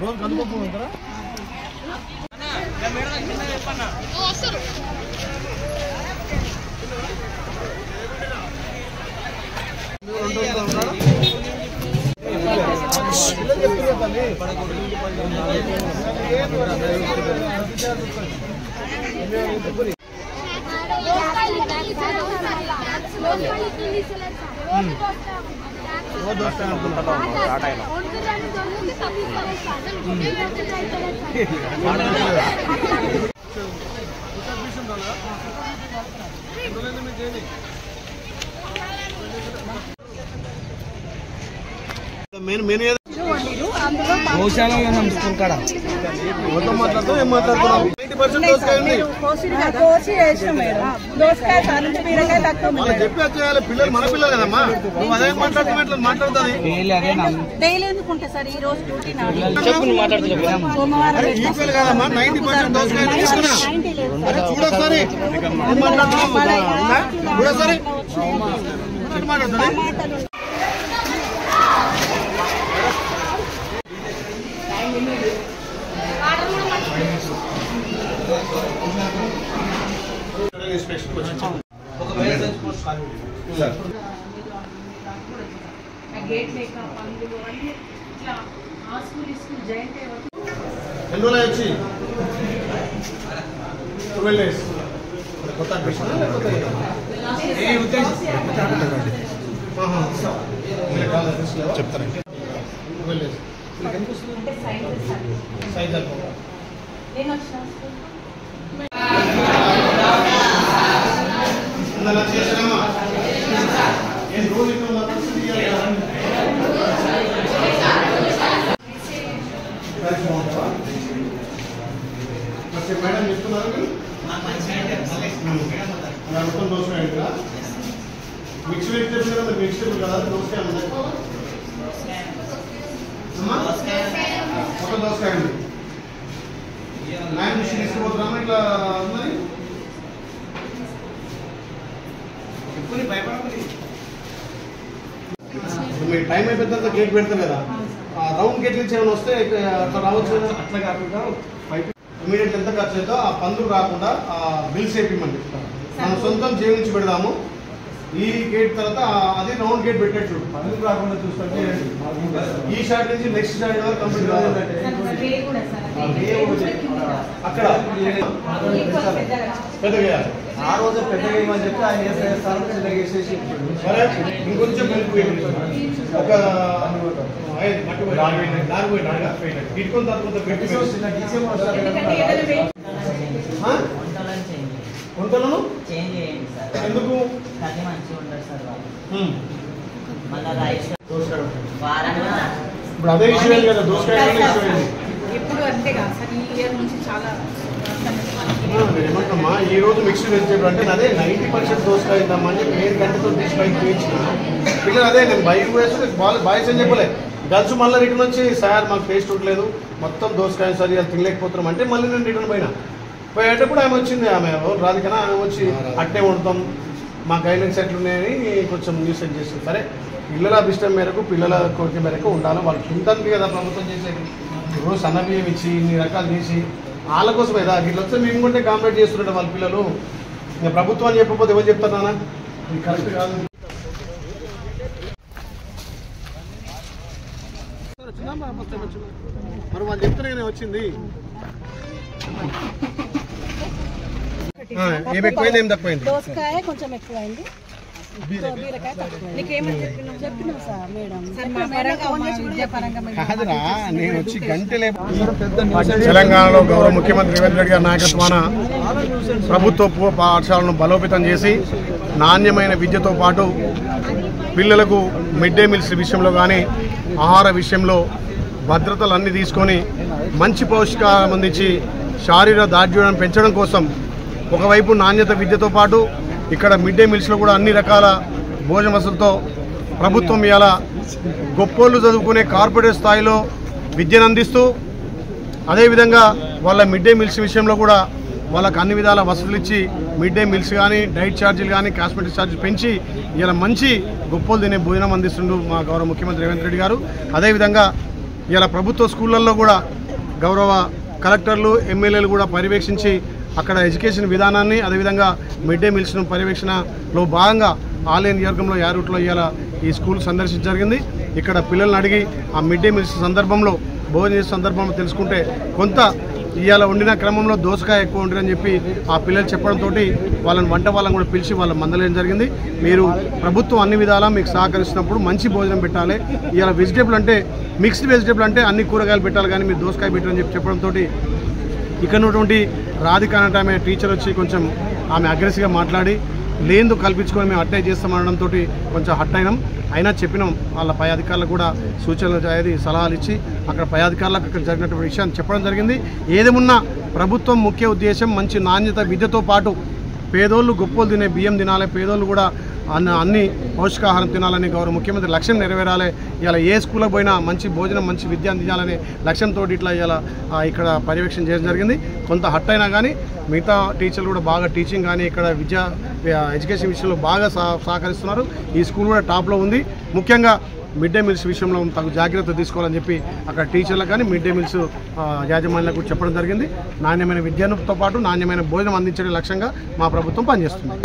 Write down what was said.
రోజు కందిపప్పు ఉంటారా? పిల్లలు మన పిల్లలు కదమ్మా, నువ్వు అదే మాట్లాడుతున్నా మాట్లాడుతుంది ఈక్వల్ కదమ్మా. 90% దోసకాయ తీసుకున్నా చూడొకసారి చూడొకసారి మాట్లాడుతుంది. ఎన్ని రోజులు వచ్చి 12 days కొత్త అడ్మిషన్ చెప్తారండి. 12 days సైజ్ చేసినామా రోజు మేడం చెప్తున్నారు దోసకాయ మిక్స్ వెజిటేబుల్ కదా, వెజిటేబుల్ కదా దోసకాయ ఒక దోసకాయ అండి. మ్యామ్ మిషన్ తీసుకుపోతున్నామా ఇట్లా ఉన్నది మీరు టైం అయిపోయిన తర్వాత గేట్ పెడతారు కదా, ఆ రౌండ్ గేట్ నుంచి ఏమైనా వస్తే అట్లా రావచ్చు కదా. అట్లా కాకుండా ఇమీడియట్ ఎంత ఖర్చు అవుతుందో ఆ పందులు రాకుండా ఆ బిల్స్ వేపిమండి మనం సొంతం జేబు నుంచి పెడదాము. ఈ గేట్ తర్వాత అది రౌండ్ గేట్ పెట్టేట్టు పందులు రాకుండా చూసుకుంటే ఈ షాట్ నుంచి నెక్స్ట్ షాట్ వరకు కంప్లీట్ కావాలి. అక్కడ పెద్దగా ఆ రోజు పెద్దగా ఏమని చెప్తే ఆయన చేస్తారు పెద్దగా వేసేసి ఇంకొంచెం ఒక ఇటుకొని తర్వాత వంటలను ఎందుకు ఇప్పుడు అదే ఇష్యూ కదా దోసకాయ ఇప్పుడు అంతే కాదు సార్. ఈ ఇయర్ నుంచి చాలా ఏమంటామా ఈ రోజు మిక్స్డ్ వెజిటేబుల్ అంటే అదే 90% దోసకాయ ఇద్దామని నేను గంటతో తీసి బయటకు వేయించిన పిల్లలు అదే నేను బయటకు వేస్తే బాయ్స్ అని చెప్పలే. గర్ల్స్ మళ్ళీ రిటర్న్ వచ్చి సార్ మాకు టేస్ట్ ఉండలేదు మొత్తం దోసకాయ సరి అది తినలేకపోతున్నాం అంటే మళ్ళీ నేను రిటర్న్ పోయేటప్పుడు ఆమె వచ్చింది. ఆమె రాధికనా ఆమె వచ్చి అట్టే వండుతాం మా గైడ్లైన్స్ ఎట్లున్నాయని కొంచెం న్యూస్ సెట్ చేస్తుంది. సరే పిల్లల అభిష్టం మేరకు పిల్లల కోరిక మేరకు ఉండాలి. వాళ్ళు తింటానికి కదా ప్రభుత్వం చేసేది. రోజు సన్నబియ్యం ఇచ్చి ఇన్ని రకాలు చేసి వాళ్ళ కోసం కదా ఇట్లా వస్తే మేము కూడా కాంప్లైంట్ చేస్తుంటాం వాళ్ళ పిల్లలు. ఇంకా ప్రభుత్వాన్ని చెప్పకపోతే ఎవరు చెప్తారా? ఇది కరెక్ట్ కాదు. మరి వాళ్ళు చెప్తేనే వచ్చింది. ఏం ఎక్కువైంది ఏం తక్కువైంది? దోసకాయ కొంచెం ఎక్కువైంది, తెలంగాణలో గౌరవ ముఖ్యమంత్రి రేవంత్ రెడ్డి గారి నాయకత్వాన ప్రభుత్వ పాఠశాలను బలోపేతం చేసి నాణ్యమైన విద్యతో పాటు పిల్లలకు మిడ్ డే మీల్స్ విషయంలో కానీ ఆహార విషయంలో భద్రతలు అన్నీ తీసుకొని మంచి పౌష్టికాహారం అందించి శారీరక దార్ఢ్యం పెంచడం కోసం ఒకవైపు నాణ్యత విద్యతో పాటు ఇక్కడ మిడ్ డే మీల్స్లో కూడా అన్ని రకాల భోజన వసతులతో ప్రభుత్వం ఇవాళ గొప్పోళ్ళు చదువుకునే కార్పొరేట్ స్థాయిలో విద్యను అందిస్తూ అదేవిధంగా వాళ్ళ మిడ్ డే మీల్స్ విషయంలో కూడా వాళ్ళకు అన్ని విధాల వసతులు ఇచ్చి మిడ్ డే మీల్స్ కానీ డైట్ ఛార్జీలు కానీ కాస్మెటిక్ ఛార్జీలు పెంచి ఇలా మంచి గొప్పలు తినే భోజనం అందిస్తుండు మా గౌరవ ముఖ్యమంత్రి రేవంత్ రెడ్డి గారు. అదేవిధంగా ఇలా ప్రభుత్వ స్కూళ్ళల్లో కూడా గౌరవ కలెక్టర్లు ఎమ్మెల్యేలు కూడా పర్యవేక్షించి అక్కడ ఎడ్యుకేషన్ విధానాన్ని అదేవిధంగా మిడ్ డే మీల్స్ను పర్యవేక్షణలో భాగంగా ఆలయ నియోజకంలో యారూట్లో ఇవాళ ఈ స్కూల్ సందర్శించడం జరిగింది. ఇక్కడ పిల్లల్ని అడిగి ఆ మిడ్ డే మీల్స్ సందర్భంలో భోజనం చేసే సందర్భంలో తెలుసుకుంటే కొంత ఇవాళ వండిన క్రమంలో దోసకాయ ఎక్కువ ఉంటుందని చెప్పి ఆ పిల్లలు చెప్పడంతో వాళ్ళని కూడా పిలిచి వాళ్ళ మందలేయడం జరిగింది. మీరు ప్రభుత్వం అన్ని విధాలా మీకు సహకరిస్తున్నప్పుడు మంచి భోజనం పెట్టాలి. ఇవాళ వెజిటేబుల్ అంటే మిక్స్డ్ వెజిటేబుల్ అంటే అన్ని కూరగాయలు పెట్టాలి కానీ మీరు దోసకాయ పెట్టారని చెప్పి చెప్పడంతో ఇక్కడ ఉన్నటువంటి రాధిక అన్నట్టు ఆమె టీచర్ వచ్చి కొంచెం ఆమె అగ్రెసివ్గా మాట్లాడి లేందు కల్పించుకొని మేము అట్టే చేస్తామనడంతో కొంచెం హట్ అయినా చెప్పినాం. వాళ్ళ పై అధికారులకు కూడా సూచనలు సలహాలు ఇచ్చి అక్కడ పై అధికారులకు అక్కడ జరిగినటువంటి విషయాన్ని చెప్పడం జరిగింది. ఏదేమున్నా ప్రభుత్వం ముఖ్య ఉద్దేశం మంచి నాణ్యత విద్యతో పాటు పేదోళ్ళు గొప్పలు తినే బియ్యం తినాలి, పేదోళ్ళు కూడా అన్ని పౌష్టికాహారం తినాలని గౌరవ ముఖ్యమంత్రి లక్ష్యం నెరవేరాలి. ఇలా ఏ స్కూల్కి పోయినా మంచి భోజనం మంచి విద్య అందించాలనే లక్ష్యంతో ఇట్లా ఇలా ఇక్కడ పర్యవేక్షణ చేయడం జరిగింది. కొంత హట్ అయినా కానీ మిగతా టీచర్లు కూడా బాగా టీచింగ్ కానీ ఇక్కడ ఎడ్యుకేషన్ విషయంలో బాగా సహకరిస్తున్నారు. ఈ స్కూల్ కూడా టాప్లో ఉంది. ముఖ్యంగా మిడ్ డే మీల్స్ విషయంలో తగు జాగ్రత్త తీసుకోవాలని చెప్పి అక్కడ టీచర్లకు కానీ మిడ్ డే మీల్స్ యాజమాన్యాలకు చెప్పడం జరిగింది. నాణ్యమైన విద్యతో పాటు నాణ్యమైన భోజనం అందించే లక్ష్యంగా మా ప్రభుత్వం పనిచేస్తుంది.